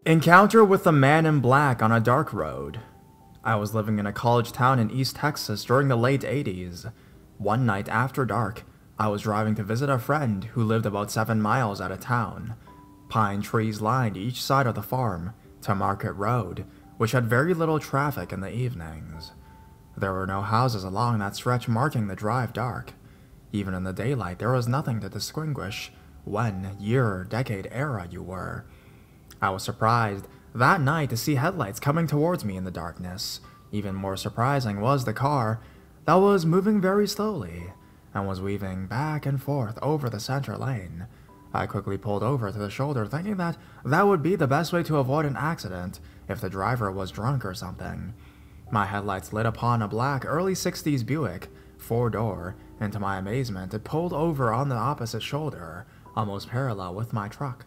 Encounter with the man in black on a dark road. I was living in a college town in East Texas during the late 80s. One night after dark, I was driving to visit a friend who lived about 7 miles out of town. Pine trees lined each side of the farm to Market Road, which had very little traffic in the evenings. There were no houses along that stretch marking the drive dark. Even in the daylight, there was nothing to distinguish when year or decade era you were. I was surprised that night to see headlights coming towards me in the darkness. Even more surprising was the car that was moving very slowly and was weaving back and forth over the center lane. I quickly pulled over to the shoulder, thinking that that would be the best way to avoid an accident if the driver was drunk or something. My headlights lit upon a black early 60s Buick, 4-door, and to my amazement, it pulled over on the opposite shoulder, almost parallel with my truck.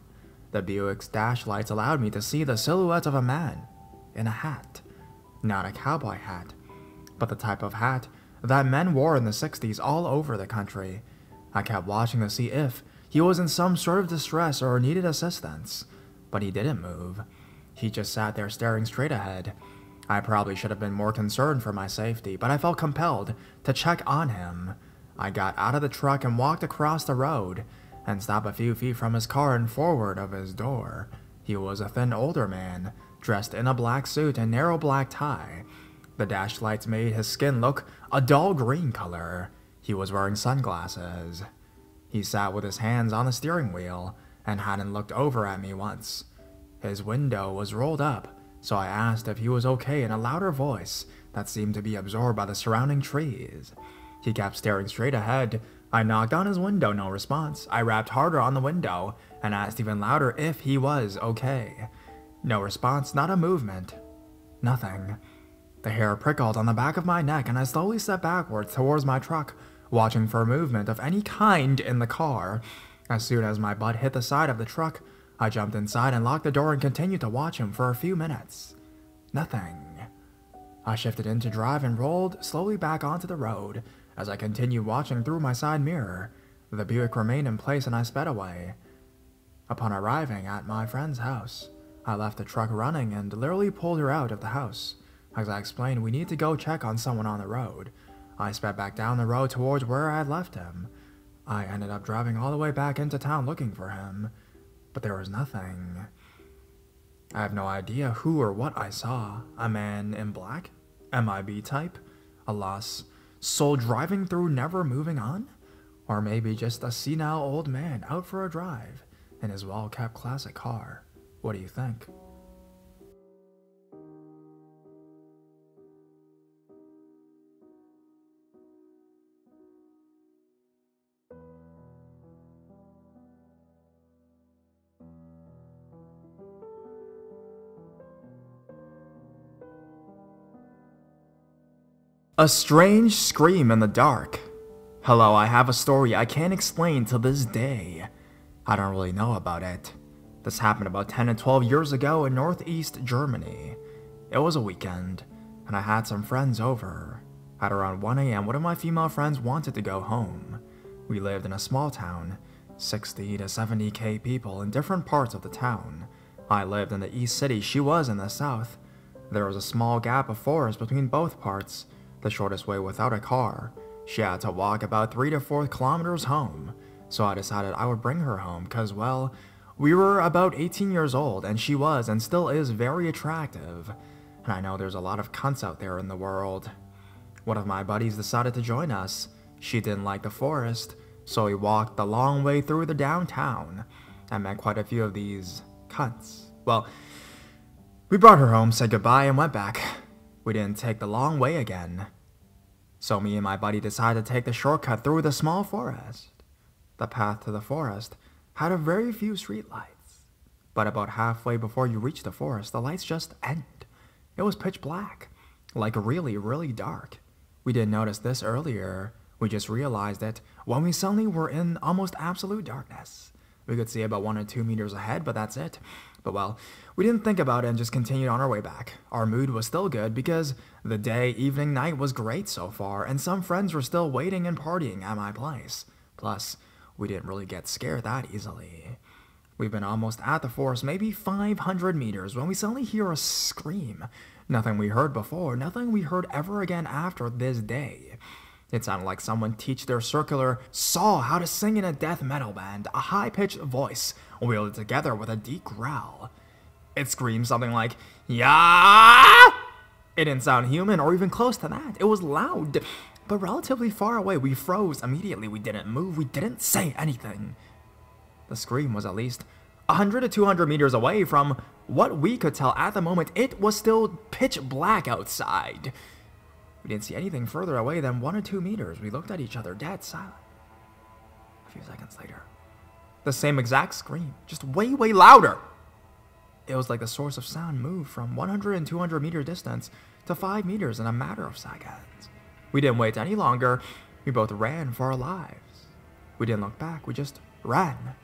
The Buick's dash lights allowed me to see the silhouette of a man in a hat. Not a cowboy hat, but the type of hat that men wore in the 60s all over the country. I kept watching to see if he was in some sort of distress or needed assistance, but he didn't move. He just sat there staring straight ahead. I probably should have been more concerned for my safety, but I felt compelled to check on him. I got out of the truck and walked across the road and stopped a few feet from his car and forward of his door. He was a thin older man, dressed in a black suit and narrow black tie. The dash lights made his skin look a dull green color. He was wearing sunglasses. He sat with his hands on the steering wheel and hadn't looked over at me once. His window was rolled up, so I asked if he was okay in a louder voice that seemed to be absorbed by the surrounding trees. He kept staring straight ahead. I knocked on his window, no response. I rapped harder on the window and asked even louder if he was okay. No response, not a movement. Nothing. The hair prickled on the back of my neck and I slowly stepped backwards towards my truck, watching for movement of any kind in the car. As soon as my butt hit the side of the truck, I jumped inside and locked the door and continued to watch him for a few minutes. Nothing. I shifted into drive and rolled slowly back onto the road. As I continued watching through my side mirror, the Buick remained in place and I sped away. Upon arriving at my friend's house, I left the truck running and literally pulled her out of the house. As I explained, we need to go check on someone on the road. I sped back down the road towards where I had left him. I ended up driving all the way back into town looking for him, but there was nothing. I have no idea who or what I saw. A man in black? MIB type? A lost soul driving through, never moving on? Or maybe just a senile old man out for a drive in his well-kept classic car. What do you think? A strange scream in the dark. Hello, I have a story I can't explain to this day. I don't really know about it. This happened about 10 and 12 years ago in northeast Germany. It was a weekend, and I had some friends over. At around 1 a.m., one of my female friends wanted to go home. We lived in a small town, 60 to 70k people in different parts of the town. I lived in the east city, she was in the south. There was a small gap of forest between both parts, the shortest way without a car. She had to walk about 3 to 4 kilometers home, so I decided I would bring her home because, well, we were about 18 years old and she was and still is very attractive. And I know there's a lot of cunts out there in the world. One of my buddies decided to join us. She didn't like the forest, so we walked the long way through the downtown. I met quite a few of these cunts. Well, we brought her home, said goodbye, and went back. We didn't take the long way again. So me and my buddy decided to take the shortcut through the small forest. The path to the forest had a very few streetlights, but about halfway before you reach the forest, the lights just end. It was pitch black, like really, really dark. We didn't notice this earlier. We just realized it when we suddenly were in almost absolute darkness. We could see about 1 or 2 meters ahead, but that's it. But well, we didn't think about it and just continued on our way back. Our mood was still good because the day, evening, night was great so far, and some friends were still waiting and partying at my place. Plus, we didn't really get scared that easily. We've been almost at the forest, maybe 500 meters, when we suddenly hear a scream. Nothing we heard before, nothing we heard ever again after this day. It sounded like someone teach their circular saw how to sing in a death metal band, a high-pitched voice, wielded together with a deep growl. It screamed something like, "Yeah!" It didn't sound human or even close to that. It was loud, but relatively far away. We froze immediately. We didn't move. We didn't say anything. The scream was at least 100 to 200 meters away. From what we could tell at the moment, it was still pitch black outside. We didn't see anything further away than 1 or 2 meters. We looked at each other, dead silent. A few seconds later, the same exact scream, just way, way louder. It was like the source of sound moved from 100 and 200 meter distance to 5 meters in a matter of seconds. We didn't wait any longer. We both ran for our lives. We didn't look back. We just ran.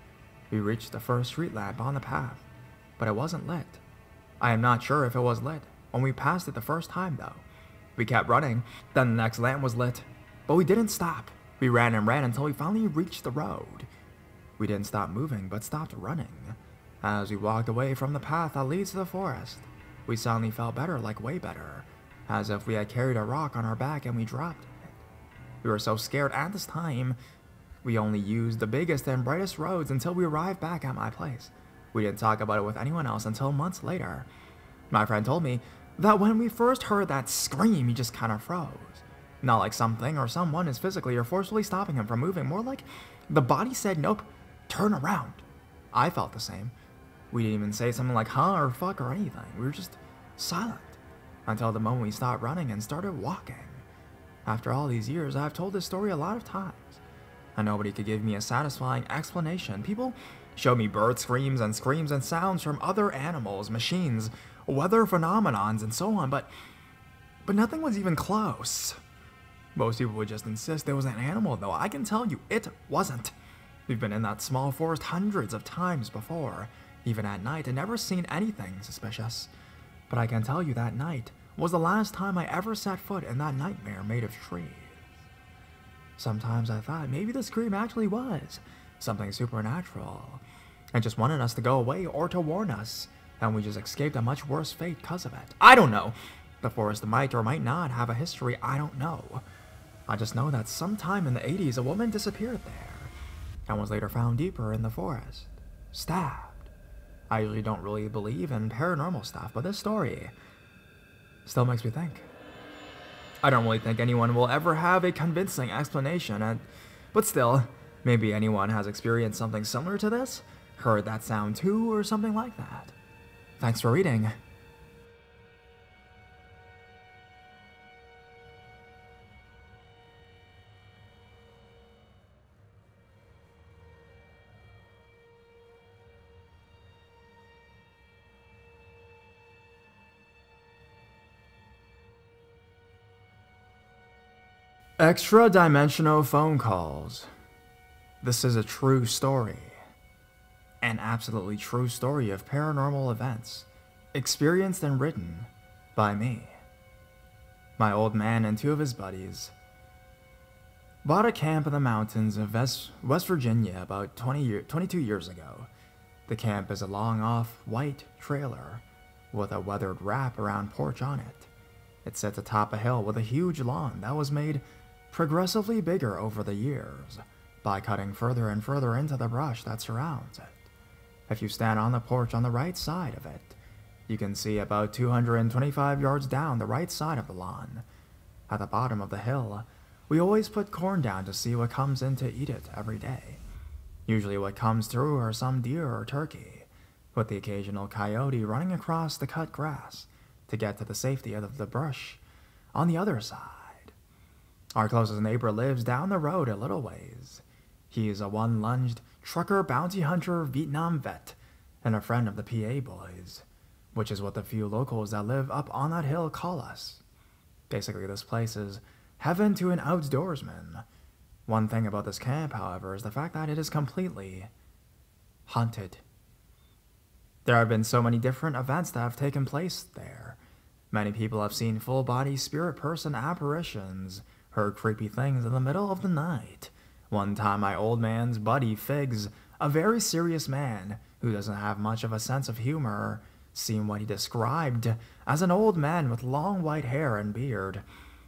We reached the first street lamp on the path, but it wasn't lit. I am not sure if it was lit when we passed it the first time, though. We kept running, then the next lamp was lit, but we didn't stop. We ran and ran until we finally reached the road. We didn't stop moving, but stopped running. As we walked away from the path that leads to the forest, we suddenly felt better, like way better, as if we had carried a rock on our back and we dropped it. We were so scared at this time, we only used the biggest and brightest roads until we arrived back at my place. We didn't talk about it with anyone else until months later. My friend told me that when we first heard that scream, he just kind of froze. Not like something or someone is physically or forcefully stopping him from moving, more like the body said, "Nope, turn around." I felt the same. We didn't even say something like huh or fuck or anything. We were just silent until the moment we stopped running and started walking. After all these years, I've told this story a lot of times, and nobody could give me a satisfying explanation. People show me bird screams and sounds from other animals, machines, weather phenomenons, and so on, but nothing was even close. Most people would just insist it was an animal, though I can tell you it wasn't. We've been in that small forest hundreds of times before, even at night, and never seen anything suspicious. But I can tell you that night was the last time I ever set foot in that nightmare made of trees. Sometimes I thought maybe the scream actually was something supernatural, and just wanted us to go away or to warn us, and we just escaped a much worse fate because of it. I don't know. The forest might or might not have a history, I don't know. I just know that sometime in the 80s, a woman disappeared there, and was later found deeper in the forest, stabbed. I usually don't really believe in paranormal stuff, but this story still makes me think. I don't really think anyone will ever have a convincing explanation, but still, maybe anyone has experienced something similar to this, heard that sound too, or something like that. Thanks for reading. Extra-dimensional phone calls. This is a true story. An absolutely true story of paranormal events, experienced and written by me. My old man and 2 of his buddies bought a camp in the mountains of West Virginia about 22 years ago. The camp is a long off-white trailer with a weathered wrap-around porch on it. It sits atop a hill with a huge lawn that was made progressively bigger over the years by cutting further and further into the brush that surrounds it. If you stand on the porch on the right side of it, you can see about 225 yards down the right side of the lawn. At the bottom of the hill, we always put corn down to see what comes in to eat it every day. Usually what comes through are some deer or turkey, with the occasional coyote running across the cut grass to get to the safety of the brush on the other side. Our closest neighbor lives down the road a little ways. He is a one-lunged trucker, bounty hunter, Vietnam vet, and a friend of the PA boys, which is what the few locals that live up on that hill call us. Basically, this place is heaven to an outdoorsman. One thing about this camp, however, is the fact that it is completely haunted. There have been so many different events that have taken place there. Many people have seen full-body spirit person apparitions, heard creepy things in the middle of the night. One time my old man's buddy Figs, a very serious man, who doesn't have much of a sense of humor, seeing what he described as an old man with long white hair and beard,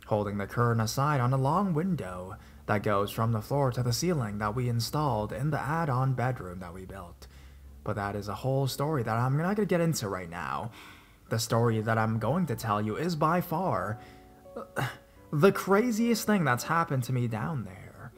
holding the curtain aside on a long window that goes from the floor to the ceiling that we installed in the add-on bedroom that we built. But that is a whole story that I'm not going to get into right now. The story that I'm going to tell you is by far the craziest thing that's happened to me down there.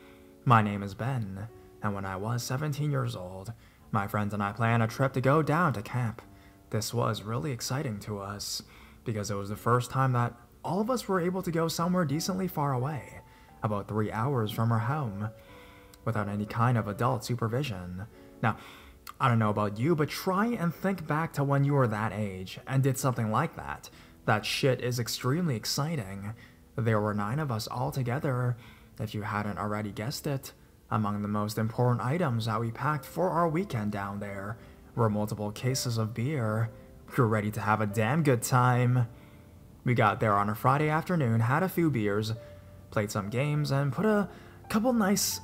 My name is Ben, and when I was 17 years old, my friends and I planned a trip to go down to camp. This was really exciting to us, because it was the first time that all of us were able to go somewhere decently far away, about 3 hours from our home, without any kind of adult supervision. Now, I don't know about you, but try and think back to when you were that age and did something like that. That shit is extremely exciting. There were 9 of us all together, if you hadn't already guessed it. Among the most important items that we packed for our weekend down there were multiple cases of beer. We were ready to have a damn good time. We got there on a Friday afternoon, had a few beers, played some games, and put a couple nice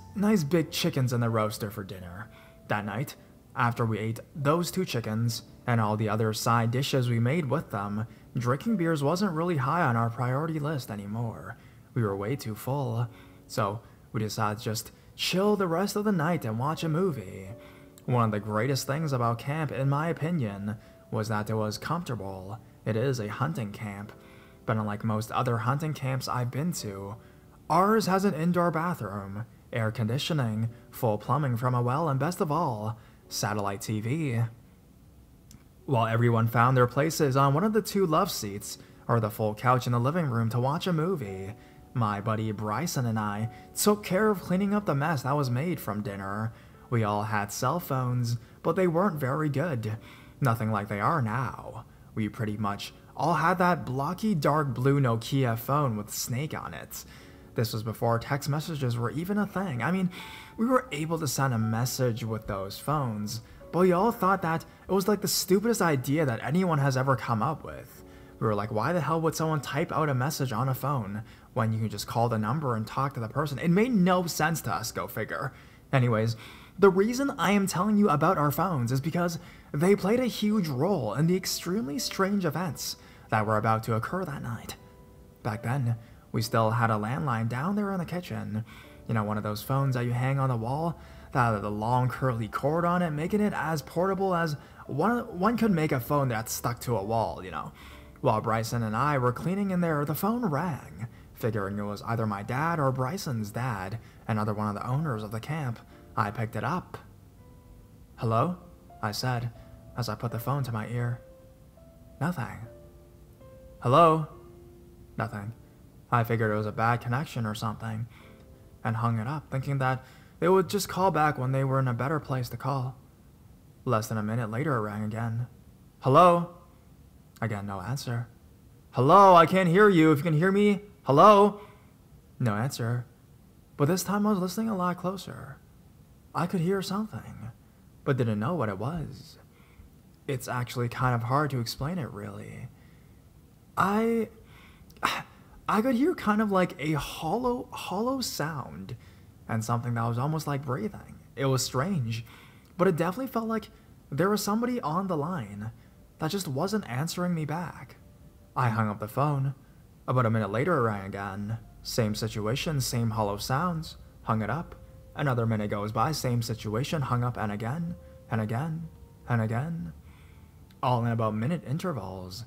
big chickens in the roaster for dinner. That night, after we ate those 2 chickens and all the other side dishes we made with them, drinking beers wasn't really high on our priority list anymore. We were way too full, so we decided to just chill the rest of the night and watch a movie. One of the greatest things about camp, in my opinion, was that it was comfortable. It is a hunting camp, but unlike most other hunting camps I've been to, ours has an indoor bathroom, air conditioning, full plumbing from a well, and best of all, satellite TV. While everyone found their places on one of the 2 love seats or the full couch in the living room to watch a movie, my buddy Bryson and I took care of cleaning up the mess that was made from dinner. We all had cell phones, but they weren't very good. Nothing like they are now. We pretty much all had that blocky dark blue Nokia phone with Snake on it. This was before text messages were even a thing. I mean, we were able to send a message with those phones, but we all thought that it was like the stupidest idea that anyone has ever come up with. We were like, why the hell would someone type out a message on a phone when you can just call the number and talk to the person? It made no sense to us, go figure. Anyways, the reason I am telling you about our phones is because they played a huge role in the extremely strange events that were about to occur that night. Back then, we still had a landline down there in the kitchen. You know, one of those phones that you hang on the wall that had the long curly cord on it, making it as portable as one could make a phone that's stuck to a wall, you know. While Bryson and I were cleaning in there, the phone rang, figuring it was either my dad or Bryson's dad, another one of the owners of the camp. I picked it up. "Hello?" I said, as I put the phone to my ear. Nothing. "Hello?" Nothing. I figured it was a bad connection or something, and hung it up, thinking that they would just call back when they were in a better place to call. Less than a minute later, it rang again. "Hello?" Again, no answer. "Hello, I can't hear you. If you can hear me, hello?" No answer. But this time I was listening a lot closer. I could hear something, but didn't know what it was. It's actually kind of hard to explain it, really. I could hear kind of like a hollow sound, and something that was almost like breathing. It was strange, but it definitely felt like there was somebody on the line that just wasn't answering me back. I hung up the phone. About a minute later, it rang again. Same situation, same hollow sounds. Hung it up. Another minute goes by, same situation, hung up, and again, and again, and again. All in about minute intervals.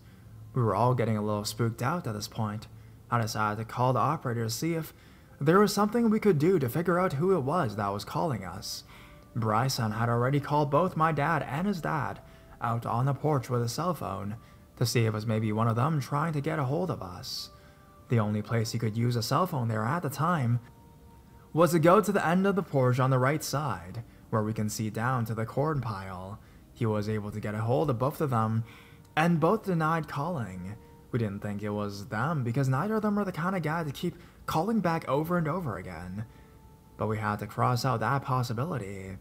We were all getting a little spooked out at this point. I decided to call the operator to see if there was something we could do to figure out who it was that was calling us. Bryson had already called both my dad and his dad out on the porch with a cell phone to see if it was maybe one of them trying to get a hold of us. The only place he could use a cell phone there at the time was to go to the end of the porch on the right side, where we can see down to the corn pile. He was able to get a hold of both of them, and both denied calling. We didn't think it was them because neither of them are the kind of guy to keep calling back over and over again. But we had to cross out that possibility.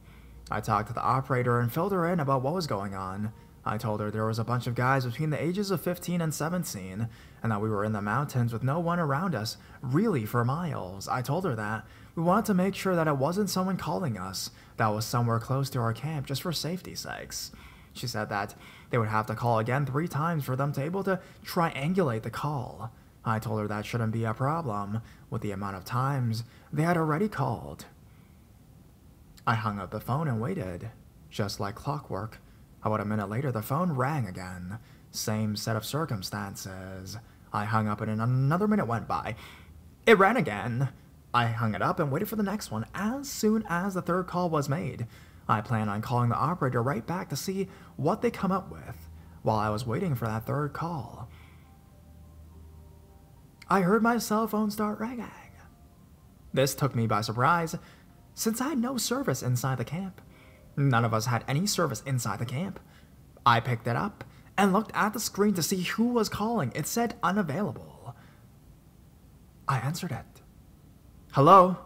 I talked to the operator and filled her in about what was going on. I told her there was a bunch of guys between the ages of 15 and 17, and that we were in the mountains with no one around us, really for miles. I told her that we wanted to make sure that it wasn't someone calling us, that was somewhere close to our camp, just for safety's sakes. She said that they would have to call again 3 times for them to able to triangulate the call. I told her that shouldn't be a problem, with the amount of times they had already called. I hung up the phone and waited, just like clockwork. About a minute later, the phone rang again. Same set of circumstances. I hung up and another minute went by. It rang again. I hung it up and waited for the next one. As soon as the 3rd call was made, I planned on calling the operator right back to see what they come up with. While I was waiting for that 3rd call, I heard my cell phone start ringing. This took me by surprise, since I had no service inside the camp. None of us had any service inside the camp. I picked it up and looked at the screen to see who was calling. It said unavailable. I answered it. Hello?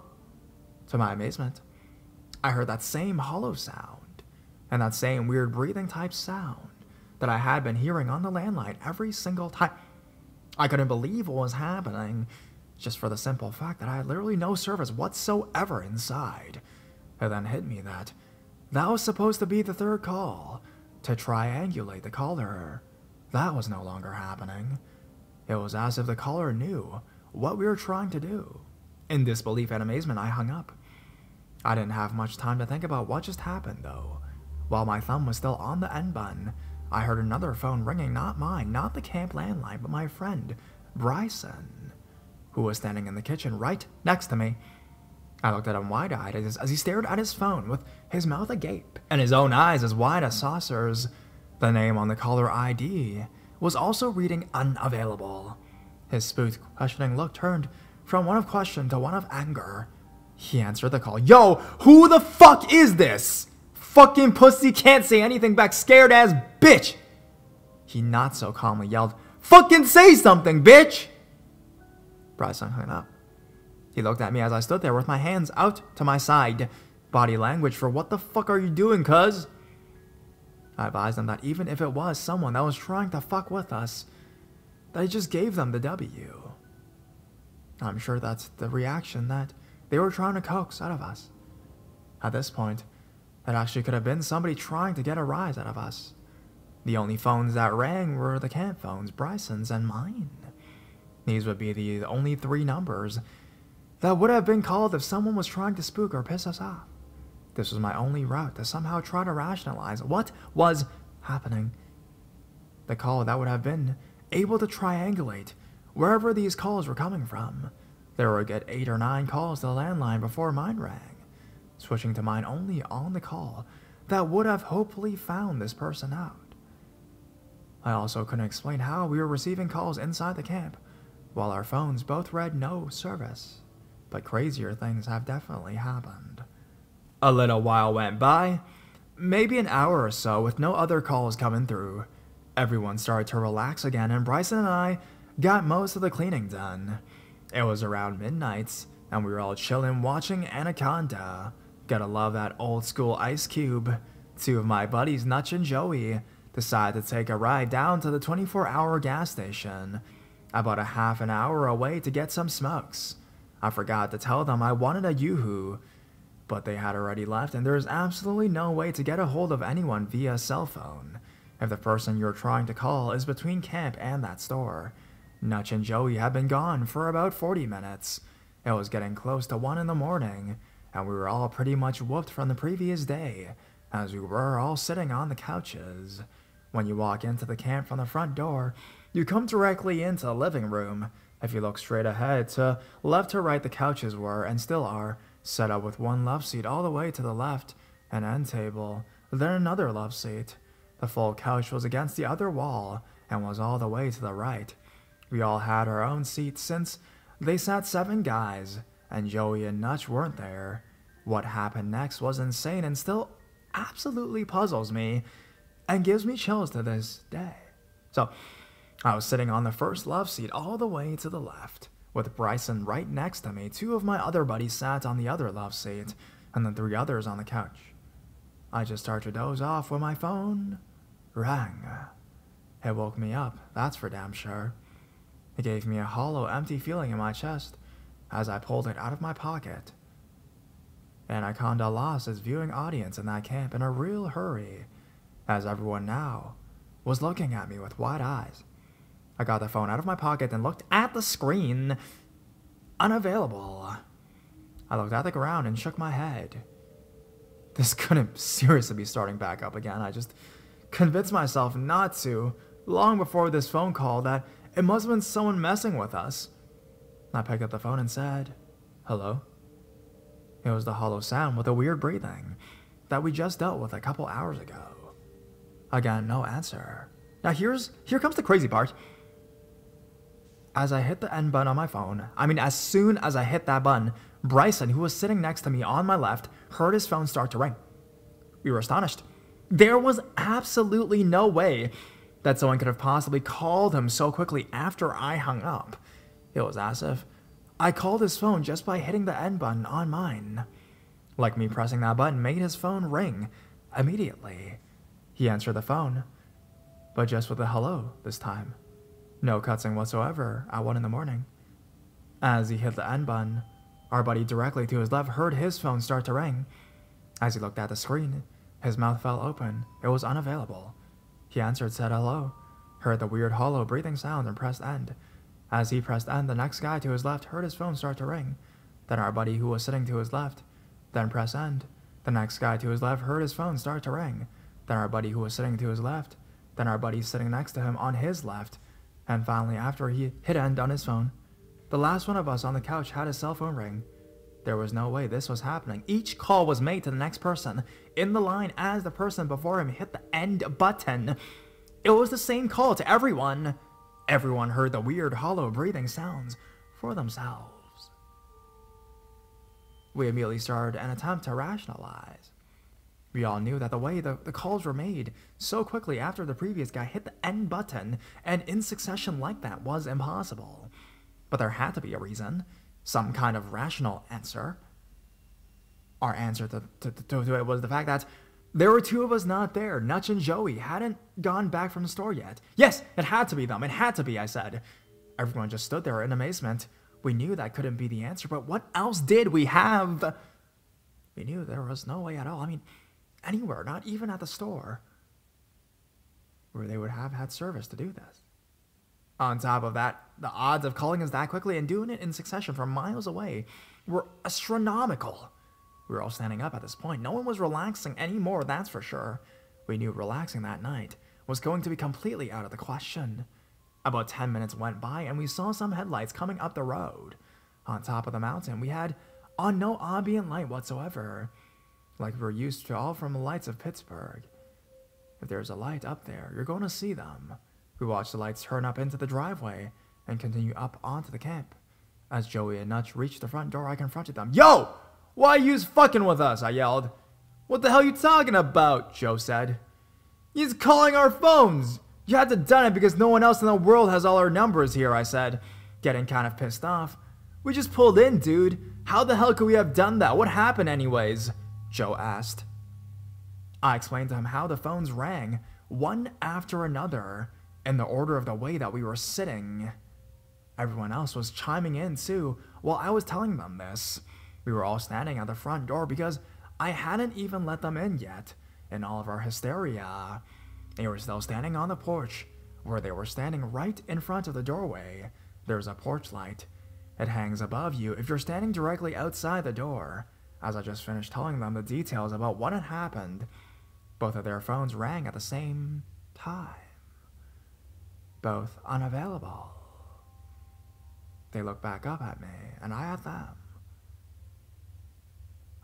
To my amazement, I heard that same hollow sound and that same weird breathing type sound that I had been hearing on the landline every single time. I couldn't believe what was happening, just for the simple fact that I had literally no service whatsoever inside. It then hit me that was supposed to be the 3rd call, to triangulate the caller. That was no longer happening. It was as if the caller knew what we were trying to do. In disbelief and amazement, I hung up. I didn't have much time to think about what just happened, though. While my thumb was still on the end button, I heard another phone ringing, not mine, not the camp landline, but my friend, Bryson, who was standing in the kitchen right next to me. I looked at him wide-eyed as he stared at his phone with his mouth agape and his own eyes as wide as saucers. The name on the caller ID was also reading unavailable. His spooked, questioning look turned from one of question to one of anger. He answered the call. Yo, who the fuck is this? Fucking pussy can't say anything back, scared ass bitch! He not so calmly yelled, fucking say something, bitch! Bryson hung up. He looked at me as I stood there with my hands out to my side. Body language for what the fuck are you doing, cuz? I advised him that even if it was someone that was trying to fuck with us, that I just gave them the W. I'm sure that's the reaction that they were trying to coax out of us. At this point, that actually could have been somebody trying to get a rise out of us. The only phones that rang were the camp phones, Bryson's and mine. These would be the only 3 numbers that would have been called if someone was trying to spook or piss us off. This was my only route to somehow try to rationalize what was happening. The call that would have been able to triangulate wherever these calls were coming from. There were a good 8 or 9 calls to the landline before mine rang, switching to mine only on the call that would have hopefully found this person out. I also couldn't explain how we were receiving calls inside the camp, while our phones both read no service. But crazier things have definitely happened. A little while went by, maybe an hour or so with no other calls coming through. Everyone started to relax again, and Bryson and I got most of the cleaning done. It was around midnight, and we were all chilling watching Anaconda. Gotta love that old school Ice Cube. 2 of my buddies, Nutch and Joey, decided to take a ride down to the 24-hour gas station, about a half an hour away, to get some smokes. I forgot to tell them I wanted a Yoo-hoo, but they had already left, and there's absolutely no way to get a hold of anyone via cell phone if the person you're trying to call is between camp and that store. Nutch and Joey had been gone for about 40 minutes. It was getting close to 1 in the morning, and we were all pretty much whooped from the previous day, as we were all sitting on the couches. When you walk into the camp from the front door, you come directly into the living room. If you look straight ahead, to left to right, the couches were, and still are, set up with 1 love seat all the way to the left, an end table, then another love seat. The full couch was against the other wall, and was all the way to the right. We all had our own seats, since they sat 7 guys, and Joey and Nutch weren't there. What happened next was insane and still absolutely puzzles me, and gives me chills to this day. So, I was sitting on the first love seat all the way to the left, with Bryson right next to me. 2 of my other buddies sat on the other love seat, and the 3 others on the couch. I just started to doze off when my phone rang. It woke me up, that's for damn sure. It gave me a hollow, empty feeling in my chest as I pulled it out of my pocket. And I kinda lost its viewing audience in that camp in a real hurry, as everyone now was looking at me with wide eyes. I got the phone out of my pocket and looked at the screen. Unavailable. I looked at the ground and shook my head. This couldn't seriously be starting back up again. I just convinced myself not to, long before this phone call, that it must have been someone messing with us. I picked up the phone and said, "Hello?" It was the hollow sound with a weird breathing that we just dealt with a couple hours ago. Again, no answer. Now here comes the crazy part. As I hit the end button on my phone, as soon as I hit that button, Bryson, who was sitting next to me on my left, heard his phone start to ring. We were astonished. There was absolutely no way that someone could have possibly called him so quickly after I hung up. It was as if I called his phone just by hitting the end button on mine. Like me pressing that button made his phone ring immediately. He answered the phone, but just with a hello this time. No cutscene whatsoever at 1 in the morning. As he hit the end button, our buddy directly to his left heard his phone start to ring. As he looked at the screen, his mouth fell open. It was unavailable. He answered, said hello, heard the weird hollow breathing sound, and pressed end. As he pressed end, the next guy to his left heard his phone start to ring. Then our buddy who was sitting to his left, then pressed end. The next guy to his left heard his phone start to ring. Then our buddy who was sitting to his left, then our buddy sitting next to him on his left, and finally after he hit end on his phone, the last one of us on the couch had his cell phone ring. There was no way this was happening. Each call was made to the next person in the line as the person before him hit the end button. It was the same call to everyone. Everyone heard the weird hollow breathing sounds for themselves. We immediately started an attempt to rationalize. We all knew that the way the calls were made so quickly after the previous guy hit the end button and in succession like that was impossible. But there had to be a reason. Some kind of rational answer. Our answer to it was the fact that there were two of us not there. Nutch and Joey hadn't gone back from the store yet. Yes, it had to be them. It had to be, I said. Everyone just stood there in amazement. We knew that couldn't be the answer, but what else did we have? We knew there was no way at all. Anywhere, not even at the store, where they would have had service to do this. On top of that, the odds of calling us that quickly and doing it in succession from miles away were astronomical. We were all standing up at this point. No one was relaxing anymore, that's for sure. We knew relaxing that night was going to be completely out of the question. About 10 minutes went by and we saw some headlights coming up the road. On top of the mountain, we had on no ambient light whatsoever, like we're used to all from the lights of Pittsburgh. If there's a light up there, you're going to see them. We watched the lights turn up into the driveway and continue up onto the camp. As Joey and Nutch reached the front door, I confronted them. "Yo! Why you's fucking with us?" I yelled. "What the hell you talking about?" Joe said. "He's calling our phones. You had to done it because no one else in the world has all our numbers here," I said, getting kind of pissed off. "We just pulled in, dude. How the hell could we have done that? What happened anyways?" Joe asked. I explained to him how the phones rang, one after another, in the order of the way that we were sitting. Everyone else was chiming in too while I was telling them this. We were all standing at the front door because I hadn't even let them in yet. In all of our hysteria, they were still standing on the porch, where they were standing right in front of the doorway. There's a porch light. It hangs above you if you're standing directly outside the door. As I just finished telling them the details about what had happened, both of their phones rang at the same time. Both unavailable. They looked back up at me, and I at them.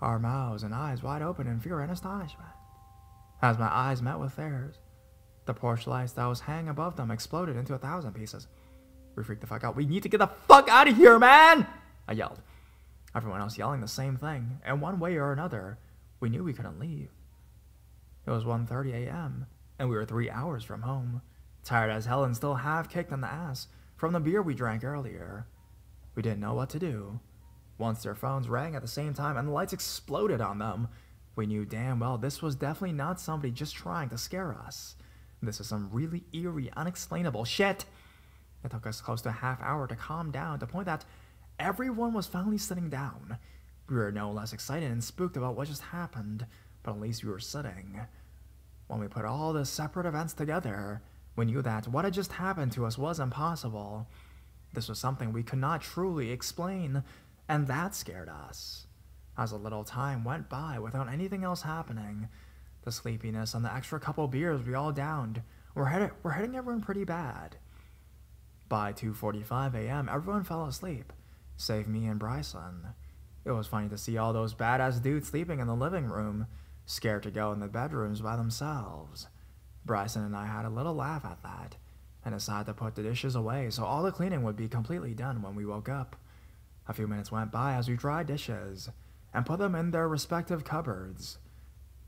Our mouths and eyes wide open in fear and astonishment. As my eyes met with theirs, the porch lights that was hanging above them exploded into 1,000 pieces. We freaked the fuck out. "We need to get the fuck out of here, man!" I yelled. Everyone else yelling the same thing, and one way or another, we knew we couldn't leave. It was 1:30 a.m., and we were 3 hours from home, tired as hell and still half-kicked in the ass from the beer we drank earlier. We didn't know what to do. Once their phones rang at the same time and the lights exploded on them, we knew damn well this was definitely not somebody just trying to scare us. This is some really eerie, unexplainable shit. It took us close to a half hour to calm down to the point that everyone was finally sitting down. We were no less excited and spooked about what just happened, but at least we were sitting. When we put all the separate events together, we knew that what had just happened to us was impossible. This was something we could not truly explain, and that scared us. As a little time went by without anything else happening, the sleepiness and the extra couple beers we all downed were hitting everyone pretty bad. By 2:45 a.m., everyone fell asleep, save me and Bryson. It was funny to see all those badass dudes sleeping in the living room, scared to go in the bedrooms by themselves. Bryson and I had a little laugh at that, and decided to put the dishes away so all the cleaning would be completely done when we woke up. A few minutes went by as we dried dishes and put them in their respective cupboards,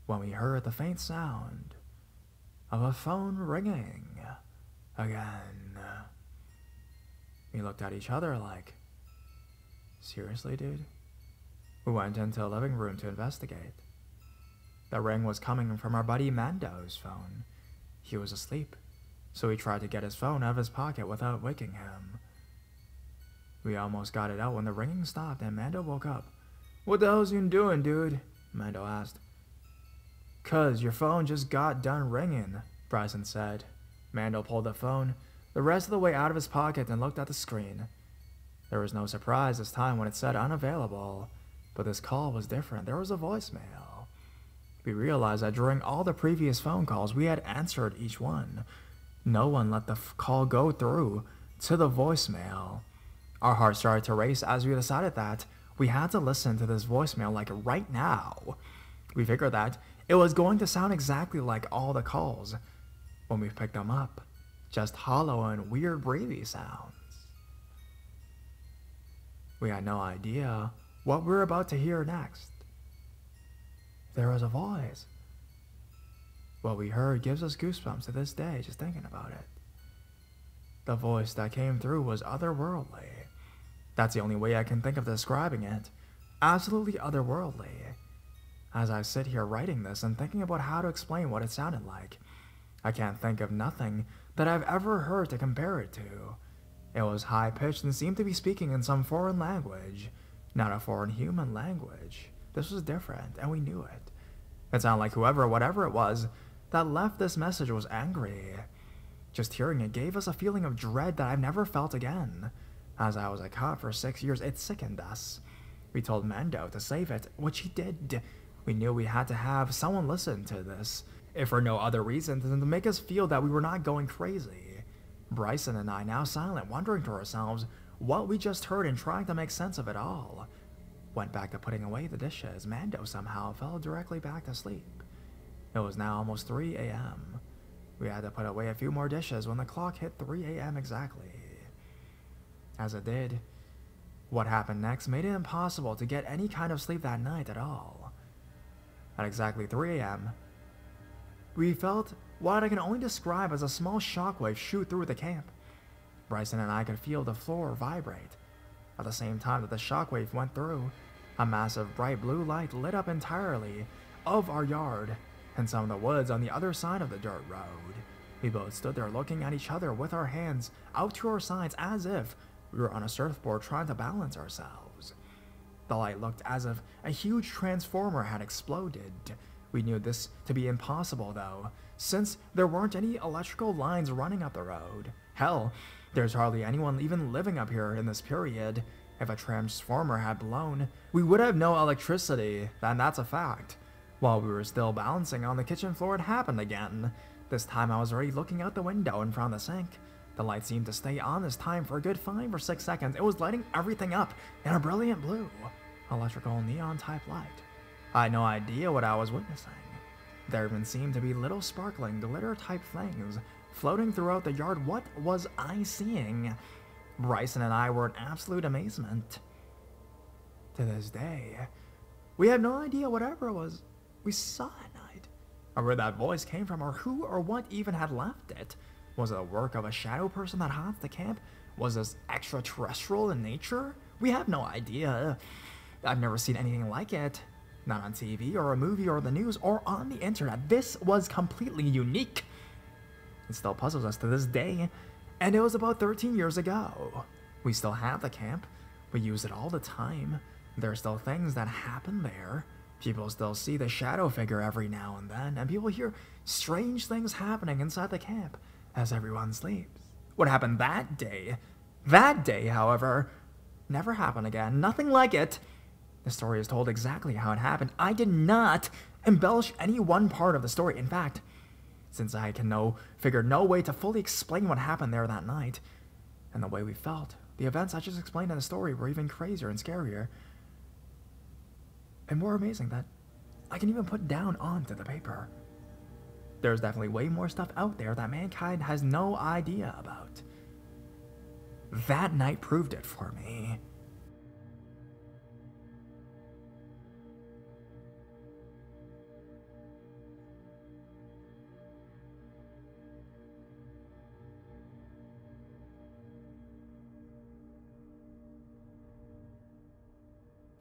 when we heard the faint sound of a phone ringing again. We looked at each other like, seriously, dude? We went into the living room to investigate. The ring was coming from our buddy Mando's phone. He was asleep, so we tried to get his phone out of his pocket without waking him. We almost got it out when the ringing stopped and Mando woke up. "What the hell's you doing, dude?" Mando asked. "'Cause your phone just got done ringing," Bryson said. Mando pulled the phone the rest of the way out of his pocket and looked at the screen. There was no surprise this time when it said unavailable, but this call was different. There was a voicemail. We realized that during all the previous phone calls, we had answered each one. No one let the call go through to the voicemail. Our hearts started to race as we decided that we had to listen to this voicemail like right now. We figured that it was going to sound exactly like all the calls when we picked them up, just hollow and weird breathy sounds. We had no idea what we were about to hear next. There was a voice. What we heard gives us goosebumps to this day just thinking about it. The voice that came through was otherworldly. That's the only way I can think of describing it. Absolutely otherworldly. As I sit here writing this and thinking about how to explain what it sounded like, I can't think of nothing that I've ever heard to compare it to. It was high-pitched and seemed to be speaking in some foreign language, not a foreign human language. This was different, and we knew it. It sounded like whatever it was, that left this message was angry. Just hearing it gave us a feeling of dread that I've never felt again. As I was a cop for 6 years, it sickened us. We told Mando to save it, which he did. We knew we had to have someone listen to this, if for no other reason than to make us feel that we were not going crazy. Bryson and I, now silent, wondering to ourselves what we just heard and trying to make sense of it all, went back to putting away the dishes. Mando somehow fell directly back to sleep. It was now almost 3 a.m. We had to put away a few more dishes when the clock hit 3 a.m. exactly. As it did, what happened next made it impossible to get any kind of sleep that night at all. At exactly 3 a.m., we felt what I can only describe as a small shockwave shoot through the camp. Bryson and I could feel the floor vibrate. At the same time that the shockwave went through, a massive bright blue light lit up entirely of our yard and some of the woods on the other side of the dirt road. We both stood there looking at each other with our hands out to our sides as if we were on a surfboard trying to balance ourselves. The light looked as if a huge transformer had exploded. We knew this to be impossible though, since there weren't any electrical lines running up the road. Hell, there's hardly anyone even living up here in this period. If a transformer had blown, we would have no electricity, and that's a fact. While we were still balancing on the kitchen floor, it happened again. This time I was already looking out the window in front of the sink. The light seemed to stay on this time for a good 5 or 6 seconds. It was lighting everything up in a brilliant blue, electrical neon type light. I had no idea what I was witnessing. There even seemed to be little sparkling glitter type things floating throughout the yard. What was I seeing? Bryson and I were in absolute amazement. To this day, we have no idea whatever it was we saw at night, or where that voice came from, or who or what even had left it. Was it the work of a shadow person that haunts the camp? Was this extraterrestrial in nature? We have no idea. I've never seen anything like it. Not on TV or a movie or the news or on the internet. This was completely unique. It still puzzles us to this day, and it was about 13 years ago. We still have the camp. We use it all the time. There are still things that happen there. People still see the shadow figure every now and then, and people hear strange things happening inside the camp as everyone sleeps. What happened that day, however, never happened again. Nothing like it. The story is told exactly how it happened. I did not embellish any one part of the story. In fact, since I figured no way to fully explain what happened there that night, and the way we felt, the events I just explained in the story were even crazier and scarier, and more amazing that I can even put down onto the paper. There's definitely way more stuff out there that mankind has no idea about. That night proved it for me.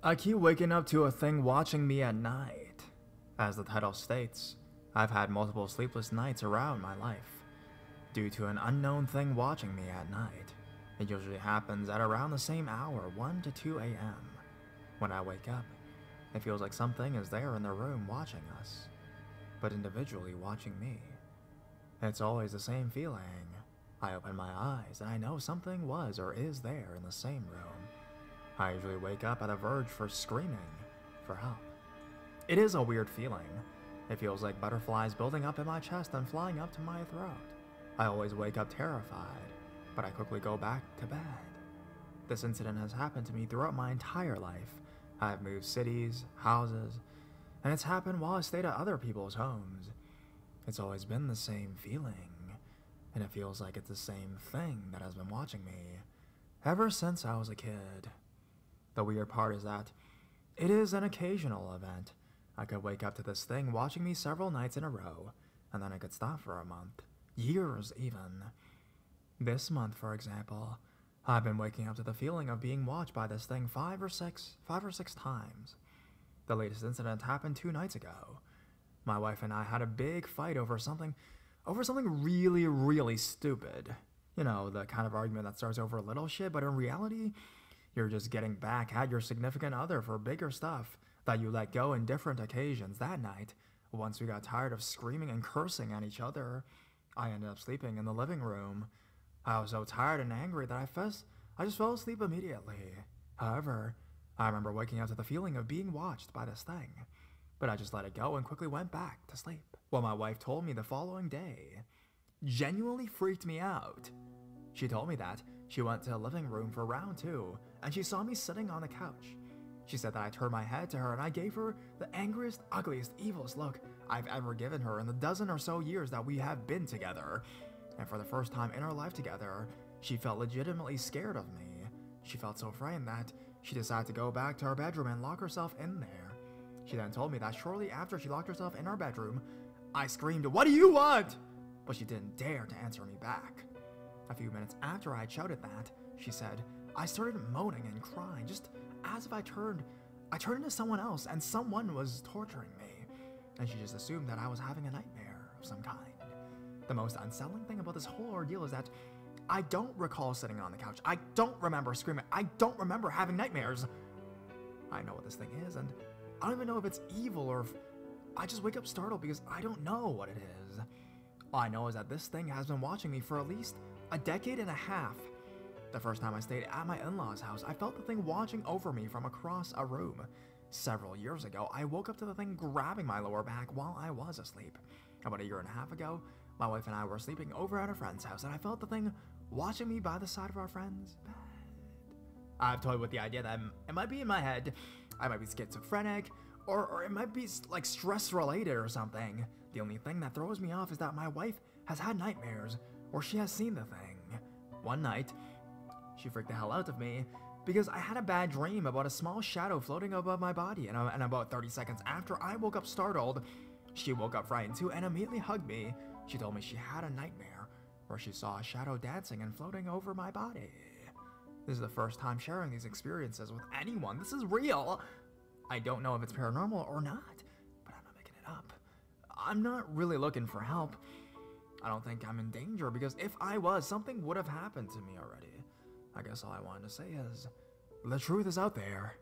I keep waking up to a thing watching me at night. As the title states, I've had multiple sleepless nights around my life, due to an unknown thing watching me at night. It usually happens at around the same hour, 1 to 2 a.m. When I wake up, it feels like something is there in the room watching us, but individually watching me. It's always the same feeling. I open my eyes and I know something was or is there in the same room. I usually wake up at the verge for screaming for help. It is a weird feeling. It feels like butterflies building up in my chest and flying up to my throat. I always wake up terrified, but I quickly go back to bed. This incident has happened to me throughout my entire life. I have moved cities, houses, and it's happened while I stayed at other people's homes. It's always been the same feeling, and it feels like it's the same thing that has been watching me ever since I was a kid. The weird part is that it is an occasional event. I could wake up to this thing watching me several nights in a row, and then I could stop for a month, years even. This month, for example, I've been waking up to the feeling of being watched by this thing five or six times. The latest incident happened 2 nights ago. My wife and I had a big fight over something really, really stupid. You know, the kind of argument that starts over little shit, but in reality, you're just getting back at your significant other for bigger stuff that you let go in different occasions. That night, once we got tired of screaming and cursing at each other, I ended up sleeping in the living room. I was so tired and angry that I just fell asleep immediately. However, I remember waking up to the feeling of being watched by this thing, but I just let it go and quickly went back to sleep. Well, my wife told me the following day genuinely freaked me out. She told me that she went to the living room for round 2, and she saw me sitting on the couch. She said that I turned my head to her and I gave her the angriest, ugliest, evilest look I've ever given her in the dozen or so years that we have been together. And for the first time in our life together, she felt legitimately scared of me. She felt so frightened that she decided to go back to her bedroom and lock herself in there. She then told me that shortly after she locked herself in our bedroom, I screamed, "What do you want?" But she didn't dare to answer me back. A few minutes after I had shouted that, she said, I started moaning and crying, just as if I turned into someone else and someone was torturing me. And she just assumed that I was having a nightmare of some kind. The most unsettling thing about this whole ordeal is that I don't recall sitting on the couch. I don't remember screaming. I don't remember having nightmares. I know what this thing is, and I don't even know if it's evil or if I just wake up startled because I don't know what it is. All I know is that this thing has been watching me for at least a decade and a half. The first time I stayed at my in-laws' house, I felt the thing watching over me from across a room. Several years ago, I woke up to the thing grabbing my lower back while I was asleep. About a year and a half ago, my wife and I were sleeping over at a friend's house, and I felt the thing watching me by the side of our friend's bed. I've toyed with the idea that it might be in my head, I might be schizophrenic, or it might be like stress-related or something. The only thing that throws me off is that my wife has had nightmares, or she has seen the thing. One night, she freaked the hell out of me because I had a bad dream about a small shadow floating above my body, and about 30 seconds after I woke up startled, she woke up frightened too and immediately hugged me. She told me she had a nightmare where she saw a shadow dancing and floating over my body. This is the first time sharing these experiences with anyone. This is real. I don't know if it's paranormal or not, but I'm not making it up. I'm not really looking for help. I don't think I'm in danger, because if I was, something would have happened to me already. I guess all I wanted to say is, the truth is out there.